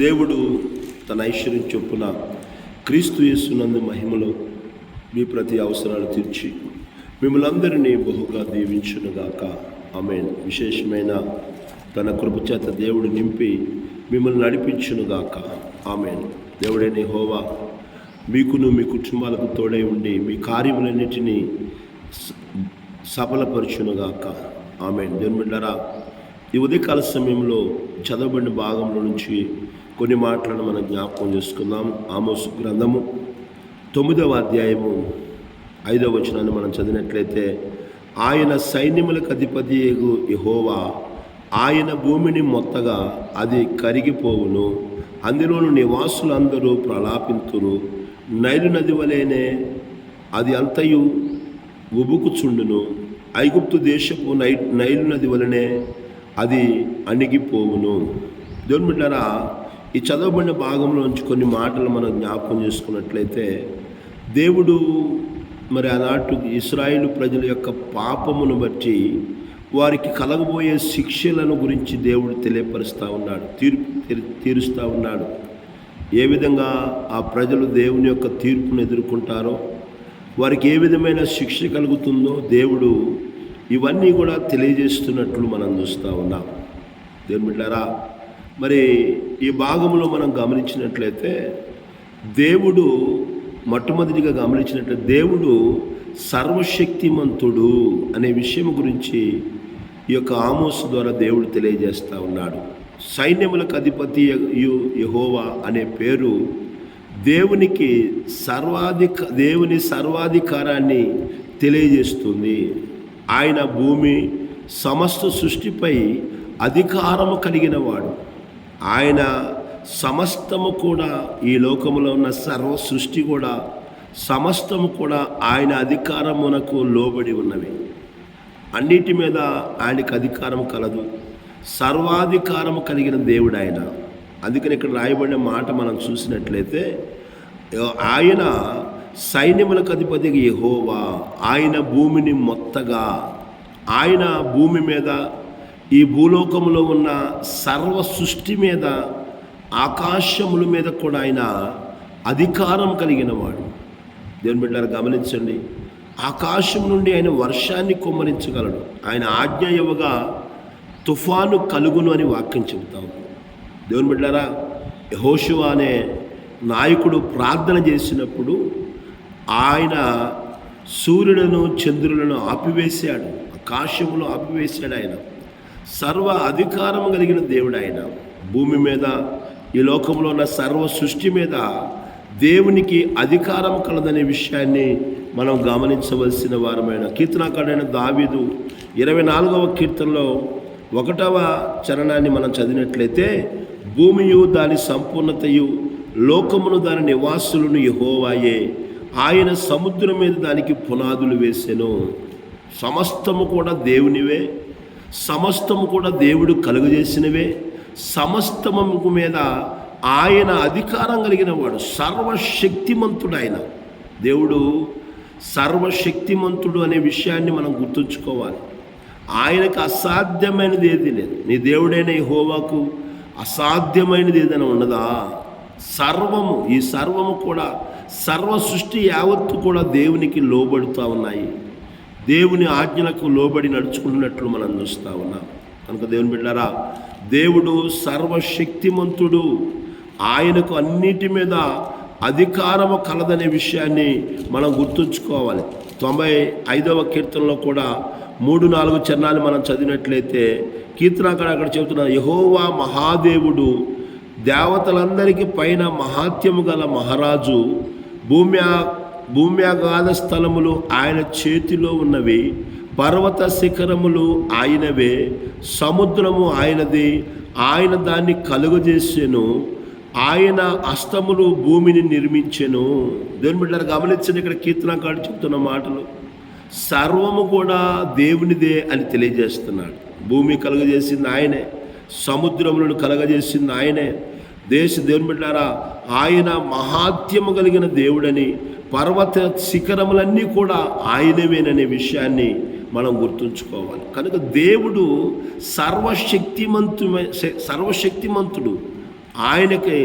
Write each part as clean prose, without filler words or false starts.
దేవుడు తన ఐశ్వర్యం చొప్పున క్రీస్తు యేసునందు మహిమలో మీ ప్రతి అవసరాలు తీర్చి మిమ్మల్ని అందరినీ బహుగా దీవించునుగాక. ఆమేన్. విశేషమైన తన కృపచేత దేవుడు నింపి మిమ్మల్ని నడిపించునుగాక. ఆమేన్. దేవుడైన యెహోవా మీకును మీ కుటుంబాలకు తోడై ఉండి మీ కార్యములన్నిటినీ సఫలపరచునుగాక. ఆమేన్. దేవుని బిడ్డలారా, ఈ ఉదయకాల సమయంలో చదవబడిన భాగంలో నుంచి కొన్ని మాటలను మనం జ్ఞాపకం చేసుకుందాం. ఆమోసు గ్రంథము 9వ అధ్యాయము 5వ వచనాన్ని మనం చదివినట్లయితే, ఆయన సైన్యములకు అధిపతి యెహోవా ఆయన భూమిని మొత్తగా అది కరిగిపోవును, అందులోని నివాసులందరూ ప్రలాపింతురు, నైలు నది వలెనే అది అంతయు ఉబుకుచుండును, ఐగుప్తు దేశపు నైలు నది వలనే అది అణిగిపోవును. దేవుని బిడ్డలారా, ఈ చదవబడిన భాగంలో నుంచి కొన్ని మాటలు మనం జ్ఞాపకం చేసుకున్నట్లయితే, దేవుడు మరి ఆనాటి ఇశ్రాయేలు ప్రజల యొక్క పాపమును బట్టి వారికి కలగబోయే శిక్షలను గురించి దేవుడు తెలియపరుస్తూ ఉన్నాడు, తీరుస్తూ ఉన్నాడు. ఏ విధంగా ఆ ప్రజలు దేవుని యొక్క తీర్పును ఎదుర్కొంటారో, వారికి ఏ విధమైన శిక్ష కలుగుతుందో దేవుడు ఇవన్నీ కూడా తెలియజేస్తున్నట్లు మనం చూస్తూ ఉన్నాం. దేవుని బిడ్డలారా, మరి ఈ భాగంలో మనం గమనించినట్లయితే దేవుడు మొట్టమొదటిగా గమనించినట్లయితే దేవుడు సర్వశక్తిమంతుడు అనే విషయం గురించి ఈ యొక్క ఆమోసు ద్వారా దేవుడు తెలియజేస్తూ ఉన్నాడు. సైన్యములకు అధిపతి యెహోవా అనే పేరు దేవుని సర్వాధికారాన్ని తెలియజేస్తుంది. ఆయన భూమి సమస్త సృష్టిపై అధికారము కలిగిన వాడు. ఆయన సమస్తము కూడా, ఈ లోకములో ఉన్న సర్వ సృష్టి కూడా సమస్తము కూడా ఆయన అధికారమునకు లోబడి ఉన్నవి. అన్నిటి మీద ఆయనకు అధికారం కలదు. సర్వాధికారము కలిగిన దేవుడు ఆయన. అందుకని ఇక్కడ రాయబడిన మాట మనం చూసినట్లయితే, ఆయన సైన్యములకు అధిపతి యెహోవా ఆయన భూమిని మొత్తగా, ఆయన భూమి మీద, ఈ భూలోకములో ఉన్న సర్వ సృష్టి మీద, ఆకాశముల మీద కూడా ఆయన అధికారం కలిగిన వాడు. దేవుని బిడ్డలారా గమనించండి, ఆకాశం నుండి ఆయన వర్షాన్ని కుమ్మరించగలడు. ఆయన ఆజ్ఞ ఇవ్వగా తుఫాను కలుగును అని వాక్యం చెబుతాం. దేవుని బిడ్డలారా, యెహోషువ అనే నాయకుడు ప్రార్థన చేసినప్పుడు ఆయన సూర్యులను చంద్రులను ఆపివేశాడు, ఆకాశములో ఆపివేశాడు. ఆయన సర్వ అధికారం కలిగిన దేవుడు. ఆయన భూమి మీద, ఈ లోకంలో ఉన్న సర్వ సృష్టి మీద దేవునికి అధికారం కలదనే విషయాన్ని మనం గమనించవలసిన వారమైన కీర్తనాకారుడైన దావీదు 24వ కీర్తనలో 1వ చరణాన్ని మనం చదివినట్లయితే, భూమియు దాని సంపూర్ణతయు లోకమును దాని నివాసులను యెహోవాయే, ఆయన సముద్రం మీద దానికి పునాదులు వేసెను. సమస్తము కూడా దేవునివే, సమస్తము కూడా దేవుడు కలుగజేసినవే, సమస్తము మీద ఆయన అధికారం కలిగిన వాడు. సర్వశక్తిమంతుడు ఆయన. దేవుడు సర్వశక్తిమంతుడు అనే విషయాన్ని మనం గుర్తుంచుకోవాలి. ఆయనకు అసాధ్యమైనది ఏది లేదు. నీ దేవుడైన యెహోవాకు అసాధ్యమైనది ఏదైనా ఉన్నదా? సర్వము, ఈ సర్వము కూడా, సర్వ సృష్టి యావత్తు కూడా దేవునికి లోబడుతూ ఉన్నాయి. దేవుని ఆజ్ఞలకు లోబడి నడుచుకుంటున్నట్లు మనం చూస్తూ ఉన్నాం. కనుక దేవుని బిడ్డలారా, దేవుడు సర్వశక్తిమంతుడు. ఆయనకు అన్నిటి మీద అధికారము కలదనే విషయాన్ని మనం గుర్తుంచుకోవాలి. 95వ కీర్తనలో కూడా 3-4 చరణాలు మనం చదివినట్లయితే, కీర్తనాకారుడు అక్కడ చెబుతున్నారు, యెహోవా మహాదేవుడు, దేవతలందరికీ పైన మహాత్యము గల మహారాజు, భూమ్యాగాధ స్థలములు ఆయన చేతిలో ఉన్నవి, పర్వత శిఖరములు ఆయనవే, సముద్రము ఆయనది, ఆయన దాన్ని కలుగజేసెను, ఆయన హస్తములు భూమిని నిర్మించెను. దేవుని బిడ్డలారా గమనించండి, ఇక్కడ కీర్తనాకారుడు చెప్తున్న మాటలు సర్వము కూడా దేవునిదే అని తెలియజేస్తున్నాడు. భూమి కలుగజేసింది ఆయనే, సముద్రములను కలగజేసింది ఆయనే. దేవుని బిడ్డలారా, ఆయన మహాత్యము కలిగిన దేవుడని, పర్వత శిఖరములన్నీ కూడా ఆయనవేననే విషయాన్ని మనం గుర్తుంచుకోవాలి. కనుక దేవుడు సర్వశక్తిమంతుడు. ఆయనకి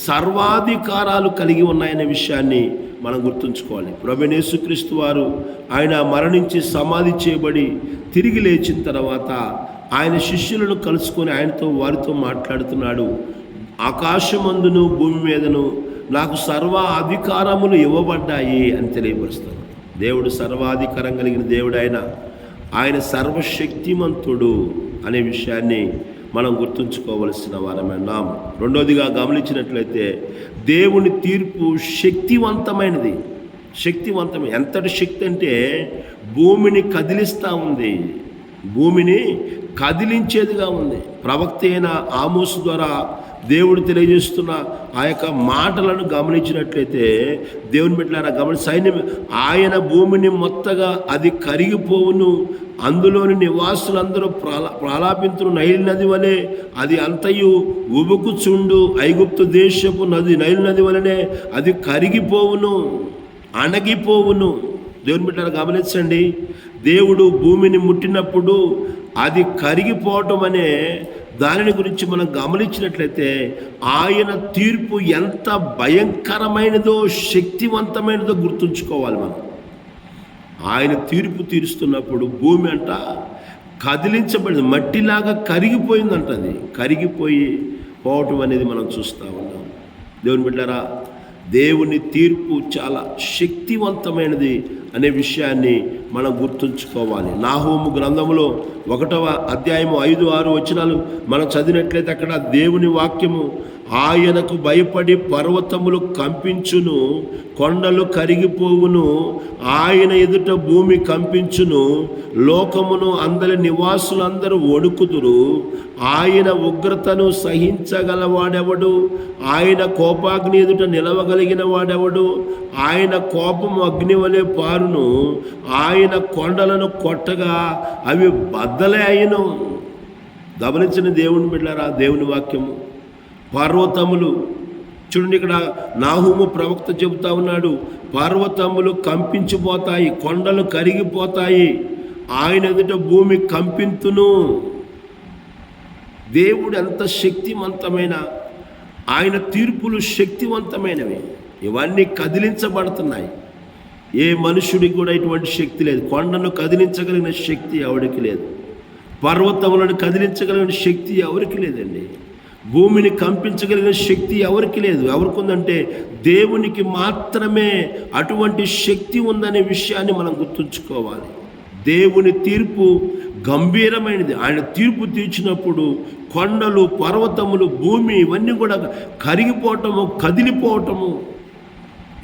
సర్వాధికారాలు కలిగి ఉన్నాయనే విషయాన్ని మనం గుర్తుంచుకోవాలి. ప్రభువైన యేసుక్రీస్తు వారు ఆయన మరణించి సమాధి చేయబడి తిరిగి లేచిన తర్వాత ఆయన శిష్యులను కలుసుకొని ఆయనతో వారితో మాట్లాడుతున్నాడు. ఆకాశమందును భూమి మీదను నాకు సర్వ అధికారములు ఇవ్వబడ్డాయి అని తెలియపరుస్తాడు. దేవుడు సర్వాధికారం కలిగిన దేవుడు, ఆయన సర్వశక్తిమంతుడు అనే విషయాన్ని మనం గుర్తుంచుకోవలసిన వారమన్నాం. రెండోదిగా గమనించినట్లయితే దేవుని తీర్పు శక్తివంతమైనది. ఎంతటి శక్తి అంటే భూమిని కదిలిస్తూ ఉంది, భూమిని కదిలించేదిగా ఉంది. ప్రవక్త అయిన ఆమోసు ద్వారా దేవుడు తెలియజేస్తున్న ఆ యొక్క మాటలను గమనించినట్లయితే దేవుని బిడ్డలారా సైన్యం ఆయన భూమిని మొత్తగా అది కరిగిపోవును, అందులోని నివాసులందరూ ప్రాలాపింతులు నైల్ నది వలె అది అంతయు ఉబుకుచుండు, ఐగుప్తు దేశపు నది నైల్ నది వలనే అది కరిగిపోవును, అణగిపోవును. దేవుని బిడ్డలారా గమనించండి, దేవుడు భూమిని ముట్టినప్పుడు అది కరిగిపోవటం అనే దానిని గురించి మనం గమనించినట్లయితే ఆయన తీర్పు ఎంత భయంకరమైనదో శక్తివంతమైనదో గుర్తుంచుకోవాలి మనం. ఆయన తీర్పు తీరుస్తున్నప్పుడు భూమి అంట కదిలించబడింది, మట్టిలాగా కరిగిపోయిందంట. అది కరిగిపోయి పోవటం అనేది మనం చూస్తూ ఉన్నాం. దేవుని బిడ్డలారా, దేవుని తీర్పు చాలా శక్తివంతమైనది అనే విషయాన్ని మనం గుర్తుంచుకోవాలి. నాహూము గ్రంథంలో 1వ అధ్యాయము 5-6 వచనాలు మనం చదివినట్లయితే అక్కడ దేవుని వాక్యము, ఆయనకు భయపడి పర్వతములు కంపించును, కొండలు కరిగిపోవును, ఆయన ఎదుట భూమి కంపించును, లోకమును అందరి నివాసులందరూ వణుకుదురు. ఆయన ఉగ్రతను సహించగలవాడెవడు? ఆయన కోపాగ్ని ఎదుట నిలవగలిగిన వాడెవడు? ఆయన కోపము అగ్ని వలె పారును, ఆయన కొండలను కొట్టగా అవి బద్దలే అయ్యును. గమనించిన దేవుని బిడ్డలారా, దేవుని వాక్యము పర్వతములు చూడండి, ఇక్కడ నాహూము ప్రవక్త చెబుతా ఉన్నాడు, పర్వతములు కంపించిపోతాయి, కొండలు కరిగిపోతాయి, ఆయన ఎదుట భూమి కంపింతును. దేవుడు ఎంత శక్తివంతమైన, ఆయన తీర్పులు శక్తివంతమైనవి. ఇవన్నీ కదిలించబడుతున్నాయి. ఏ మనుషుడికి కూడా ఇటువంటి శక్తి లేదు. కొండను కదిలించగలిగిన శక్తి ఎవరికి లేదు, పర్వతములను కదిలించగలిగిన శక్తి ఎవరికి లేదండి, భూమిని కంపించగలిగిన శక్తి ఎవరికి లేదు. ఎవరికి ఉందంటే దేవునికి మాత్రమే అటువంటి శక్తి ఉందనే విషయాన్ని మనం గుర్తుంచుకోవాలి. దేవుని తీర్పు గంభీరమైనది. ఆయన తీర్పు తీర్చినప్పుడు కొండలు, పర్వతములు, భూమి ఇవన్నీ కూడా కరిగిపోవటము, కదిలిపోవటము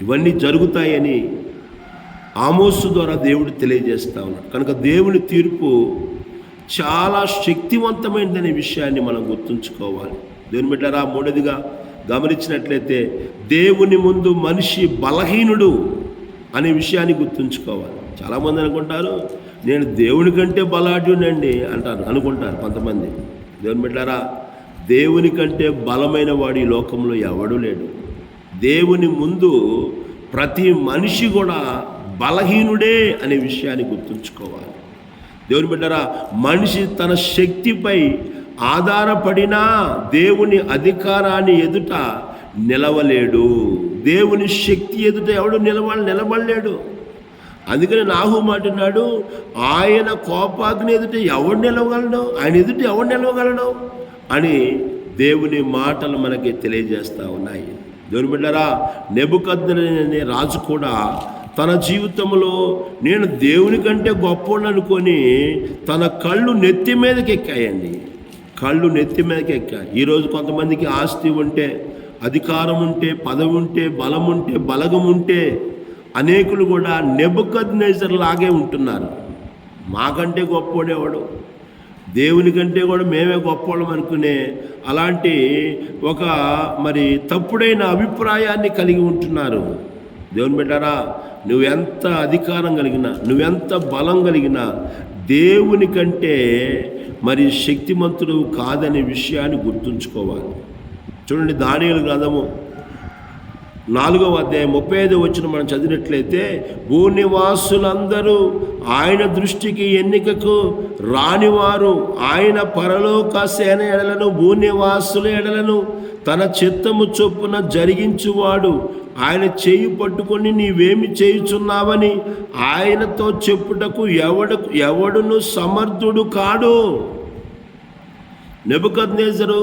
ఇవన్నీ జరుగుతాయని ఆమోసు ద్వారా దేవుడు తెలియజేస్తా ఉన్నాడు. కనుక దేవుని తీర్పు చాలా శక్తివంతమైనదనే విషయాన్ని మనం గుర్తుంచుకోవాలి. దేవుని బిడ్డలారా, మూడోదిగా గమనించినట్లయితే దేవుని ముందు మనిషి బలహీనుడు అనే విషయాన్ని గుర్తుంచుకోవాలి. చాలామంది అనుకుంటారు, నేను దేవుని కంటే బలాఢ్యునండి అనుకుంటారు కొంతమంది. దేవుని బిడ్డలారా, దేవుని కంటే బలమైన వాడు ఈ లోకంలో ఎవడూ లేడు. దేవుని ముందు ప్రతి మనిషి కూడా బలహీనుడే అనే విషయాన్ని గుర్తుంచుకోవాలి. దేవుని బిడ్డలారా, మనిషి తన శక్తిపై ఆధారపడినా దేవుని అధికారాన్ని ఎదుట నిలవలేడు. దేవుని శక్తి ఎదుట ఎవడు నిలబడలేడు. అందుకని నాహూము అంటున్నాడు, ఆయన కోపాగ్ని ఎదుట ఎవడు నిలవగలడు, ఆయన ఎదుట ఎవడు నిలవగలడు అని దేవుని మాటలు మనకి తెలియజేస్తూ ఉన్నాయి. దేవుని బిడ్డలారా, నెబుకద్నెజరు అనే రాజు కూడా తన జీవితంలో నేను దేవుని కంటే గొప్పవాడిని అనుకొని తన కళ్ళు నెత్తి మీదకి ఎక్కాయండి. ఈరోజు కొంతమందికి ఆస్తి ఉంటే, అధికారం ఉంటే, పదవి ఉంటే, బలం ఉంటే, బలగం ఉంటే అనేకులు కూడా నెబుకద్నెజరు లాగే ఉంటున్నారు. మాకంటే గొప్పవాడేవాడు, దేవుని కంటే కూడా మేమే గొప్పవాళ్ళం అనుకునే అలాంటి ఒక తప్పుడైన అభిప్రాయాన్ని కలిగి ఉంటున్నారు. దేవుని బిడ్డలారా, నువ్వెంత అధికారం కలిగినా, నువ్వెంత బలం కలిగినా దేవుని కంటే శక్తిమంతుడు కాదనే విషయాన్ని గుర్తుంచుకోవాలి. చూడండి, దానియేలు గ్రంథము 4వ అధ్యాయం 35వ వచనం మనం చదివినట్లయితే, భూనివాసులందరూ ఆయన దృష్టికి ఎన్నికకు రానివారు, ఆయన పరలోక సేన ఎడలను భూనివాసుల ఎడలను తన చిత్తము చొప్పున జరిగించువాడు ఆయన చేయి పట్టుకొని నీవేమి చేయుచున్నావని ఆయనతో చెప్పుటకు ఎవడును సమర్థుడు కాడు. నెబుకద్నెజరు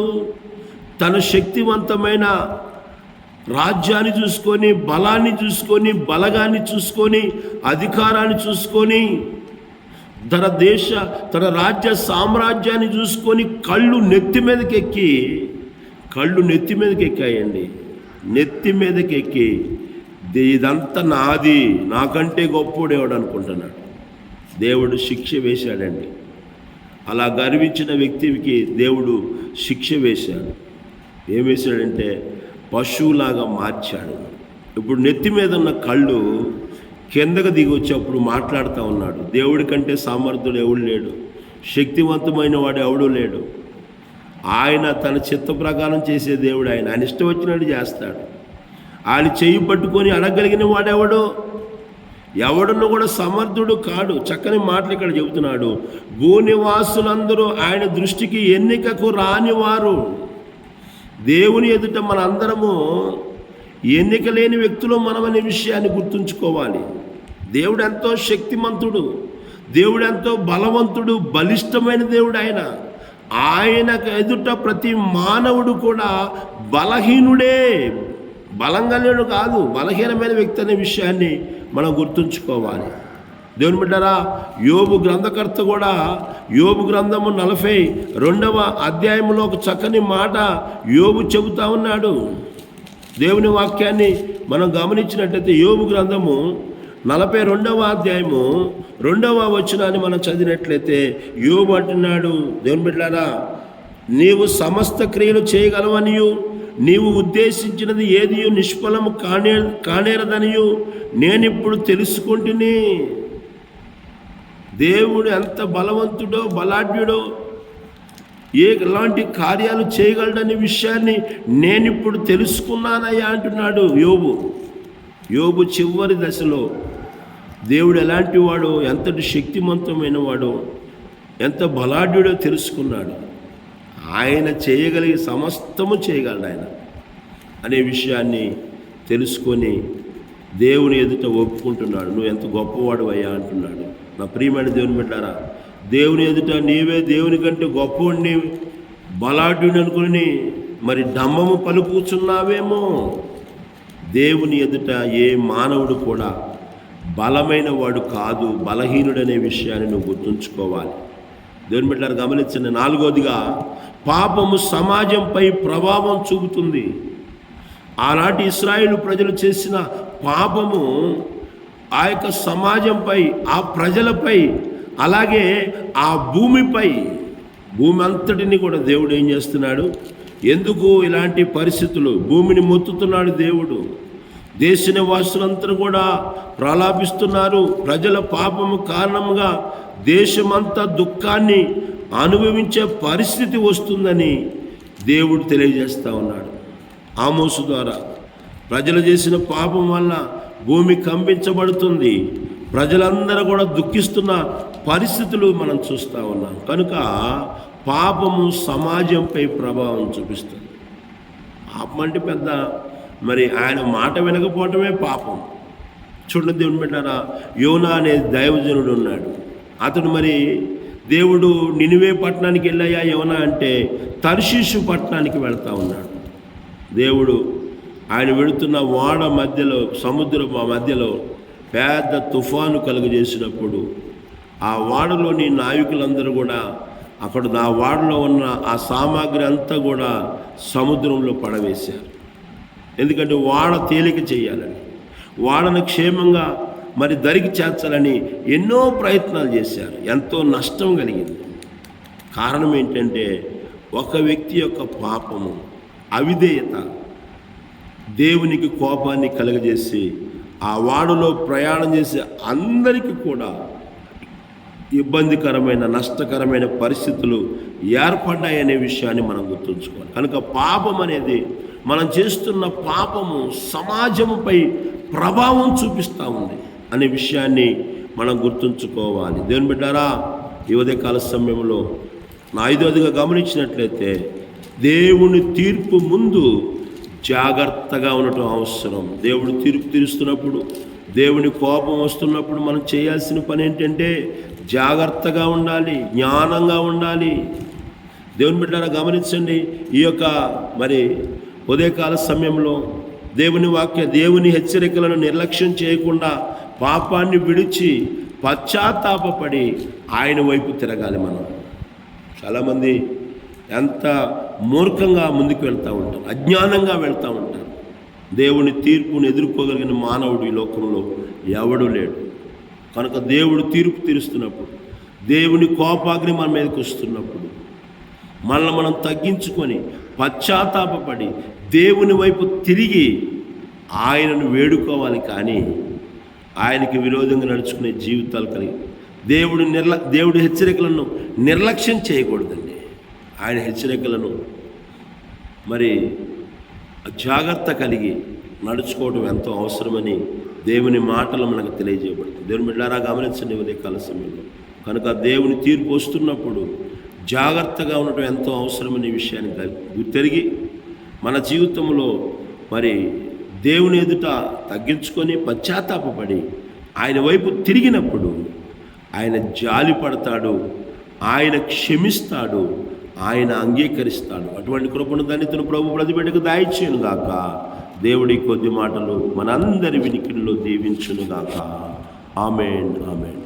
తన శక్తివంతమైన రాజ్యాన్ని చూసుకొని, బలాన్ని చూసుకొని, బలగాన్ని చూసుకొని, అధికారాన్ని చూసుకొని, తన రాజ్య సామ్రాజ్యాన్ని చూసుకొని కళ్ళు నెత్తి మీదకి ఎక్కాయండి. నెత్తి మీదకి ఎక్కి ఇదంతా నాది, నాకంటే గొప్పోడేవాడు అనుకుంటున్నాడు. దేవుడు శిక్ష వేశాడండి. అలా గర్వించిన వ్యక్తికి దేవుడు శిక్ష వేశాడు. ఏం వేశాడంటే పశువులాగా మార్చాడు. ఇప్పుడు నెత్తి మీద ఉన్న కళ్ళు కిందకు దిగి వచ్చేప్పుడు మాట్లాడుతూ ఉన్నాడు. దేవుడి కంటే సామర్థ్యుడు ఎవడు లేడు, శక్తివంతమైన వాడు ఎవడు లేడు. ఆయన తన చిత్త ప్రకారం చేసే దేవుడు. ఆయన ఇష్టం వచ్చినట్టు చేస్తాడు. ఆయన చెయ్యి పట్టుకొని అడగలిగిన వాడెవడు, ఎవడును కూడా సమర్థుడు కాడు. చక్కని మాటలు ఇక్కడ చెబుతున్నాడు. భూనివాసులందరూ ఆయన దృష్టికి ఎన్నికకు రానివారు. దేవుని ఎదుట మనందరము ఎన్నిక లేని వ్యక్తులు మనమనే విషయాన్ని గుర్తుంచుకోవాలి. దేవుడు ఎంతో శక్తిమంతుడు, దేవుడు ఎంతో బలవంతుడు, బలిష్టమైన దేవుడు. ఆయనకు ఎదుట ప్రతి మానవుడు కూడా బలహీనుడే, బలంగా లేడు కాదు, బలహీనమైన వ్యక్తి అనే విషయాన్ని మనం గుర్తుంచుకోవాలి. దేవుని బిడ్డరా, యోబు గ్రంథకర్త కూడా యోబు గ్రంథము 42వ అధ్యాయంలో ఒక చక్కని మాట యోబు చెబుతా ఉన్నాడు. దేవుని వాక్యాన్ని మనం గమనించినట్లయితే యోబు గ్రంథము 42వ అధ్యాయము 2వ వచనాన్ని మనం చదివినట్లయితే యోబు అంటున్నాడు, దేవుని బిడ్డలారా, నీవు సమస్త క్రియలు చేయగలవనియు నీవు ఉద్దేశించినది ఏది నిష్ఫలము కానేరదనియు నేనిప్పుడు తెలుసుకుంటుని. దేవుడు ఎంత బలవంతుడో బలాఢ్యుడో, ఎలాంటి కార్యాలు చేయగలడనే విషయాన్ని నేనిప్పుడు తెలుసుకున్నానయ్యా అంటున్నాడు యోబు. యోబు చివరి దశలో దేవుడు ఎలాంటి వాడో, ఎంతటి శక్తివంతమైన వాడో, ఎంత బలాఢ్యుడో తెలుసుకున్నాడు. ఆయన చేయగలిగే సమస్తము చేయగలడు ఆయన అనే విషయాన్ని తెలుసుకొని దేవుని ఎదుట ఒప్పుకుంటున్నాడు. నువ్వు ఎంత గొప్పవాడు అయ్యా అంటున్నాడు. నా ప్రియమైన దేవుని బిడ్డారా, దేవుని ఎదుట నీవే దేవుని కంటే గొప్పవాడిని, బలాఢ్యుని అనుకుని మరి డంబము పలుకుచున్నావేమో. దేవుని ఎదుట ఏ మానవుడు కూడా బలమైన వాడు కాదు, బలహీనుడనే విషయాన్ని నువ్వు గుర్తుంచుకోవాలి. దేవుని బిడ్డలారా గమనించండి. 4వదిగా పాపము సమాజంపై ప్రభావం చూపుతుంది. ఆనాటి ఇశ్రాయేలు ప్రజలు చేసిన పాపము ఆ యొక్క సమాజంపై, ఆ ప్రజలపై, అలాగే ఆ భూమిపై, భూమి అంతటిని కూడా దేవుడు ఏం చేస్తున్నాడు? ఎందుకు ఇలాంటి పరిస్థితులు? భూమిని మొత్తుతున్నాడు దేవుడు. దేశ నివాసులందరూ కూడా ప్రలాపిస్తున్నారు. ప్రజల పాపము కారణంగా దేశమంతా దుఃఖాన్ని అనుభవించే పరిస్థితి వస్తుందని దేవుడు తెలియజేస్తూ ఉన్నాడు. ఆమోసు ద్వారా ప్రజలు చేసిన పాపం వల్ల భూమి కంపించబడుతుంది. ప్రజలందరూ కూడా దుఃఖిస్తున్న పరిస్థితులు మనం చూస్తూ ఉన్నాం. కనుక పాపము సమాజంపై ప్రభావం చూపిస్తుంది. పాపం అంటే పెద్ద మరి ఆయన మాట వినకపోవటమే పాపం. చూడండి దేవుని బిడ్డారా, యోనా అనే దైవజనుడు ఉన్నాడు. అతడు మరి దేవుడు నినివే పట్టణానికి వెళ్ళాయా యోనా అంటే తర్షీషు పట్టణానికి వెళ్తూ ఉన్నాడు. దేవుడు ఆయన వెళుతున్న ఓడ మధ్యలో, సముద్రం మధ్యలో పెద్ద తుఫాను కలుగజేసినప్పుడు ఆ ఓడలోని నావికులందరూ కూడా అక్కడ ఆ ఓడలో ఉన్న ఆ సామాగ్రి అంతా కూడా సముద్రంలో పడవేశారు. ఎందుకంటే ఓడ తేలిక చేయాలని, ఓడను క్షేమంగా మరి దరికి చేర్చాలని ఎన్నో ప్రయత్నాలు చేశారు. ఎంతో నష్టం కలిగింది. కారణం ఏంటంటే ఒక వ్యక్తి యొక్క పాపము, అవిధేయత దేవునికి కోపాన్ని కలుగజేసి ఆ ఓడలో ప్రయాణం చేసే అందరికీ కూడా ఇబ్బందికరమైన, నష్టకరమైన పరిస్థితులు ఏర్పడ్డాయనే విషయాన్ని మనం గుర్తుంచుకోవాలి. కనుక పాపం అనేది, మనం చేస్తున్న పాపము సమాజంపై ప్రభావం చూపిస్తూ ఉంది అనే విషయాన్ని మనం గుర్తుంచుకోవాలి. దేవుని బిడ్డారా, ఈ ఉదయకాల సమయంలో 5వదిగా గమనించినట్లయితే దేవుని తీర్పు ముందు జాగ్రత్తగా ఉండటం అవసరం. దేవుడు తీర్పు తీరుస్తున్నప్పుడు, దేవుని కోపం వస్తున్నప్పుడు మనం చేయాల్సిన పని ఏంటంటే జాగ్రత్తగా ఉండాలి, జ్ఞానంగా ఉండాలి. దేవుని బిడ్డలారా గమనించండి, ఈ యొక్క మరి ఉదయకాల సమయంలో దేవుని హెచ్చరికలను నిర్లక్ష్యం చేయకుండా పాపాన్ని విడిచి పశ్చాత్తాపపడి ఆయన వైపు తిరగాలి. మనం చాలామంది ఎంత మూర్ఖంగా ముందుకు వెళ్తూ ఉంటారు, అజ్ఞానంగా వెళ్తూ ఉంటారు. దేవుని తీర్పును ఎదుర్కోగలిగిన మానవుడు ఈ లోకంలో ఎవడు లేడు. కనుక దేవుడు తీర్పు తీరుస్తున్నప్పుడు, దేవుని కోపాగ్ని మన మీదకి వస్తున్నప్పుడు మనల్ని మనం తగ్గించుకొని పశ్చాత్తాపపడి దేవుని వైపు తిరిగి ఆయనను వేడుకోవాలి. కానీ ఆయనకి విరోధంగా నడుచుకునే జీవితాలు కలిగి దేవుడి హెచ్చరికలను నిర్లక్ష్యం చేయకూడదండి. ఆయన హెచ్చరికలను మరి జాగ్రత్త కలిగి నడుచుకోవడం ఎంతో అవసరమని దేవుని మాటలు మనకు తెలియజేయబడుతుంది. దేవుని బిడ్డలారా గమనించండి ఉదయకాల సమయంలో. కనుక దేవుని తీర్పు వస్తున్నప్పుడు జాగ్రత్తగా ఉండటం ఎంతో అవసరమనే విషయాన్ని గుర్తెరిగి మన జీవితంలో మరి దేవుని ఎదుట తగ్గించుకొని పశ్చాత్తాపపడి ఆయన వైపు తిరిగినప్పుడు ఆయన జాలి పడతాడు, ఆయన క్షమిస్తాడు, ఆయన అంగీకరిస్తాడు. అటువంటి కృపను ధన్యతను ప్రభు ప్రతిబిడ్డకు దయచేయును గాక. దేవుడి కొద్ది మాటలు మనందరి వినికిడిలో దీవించును గాక. ఆమేన్, ఆమేన్.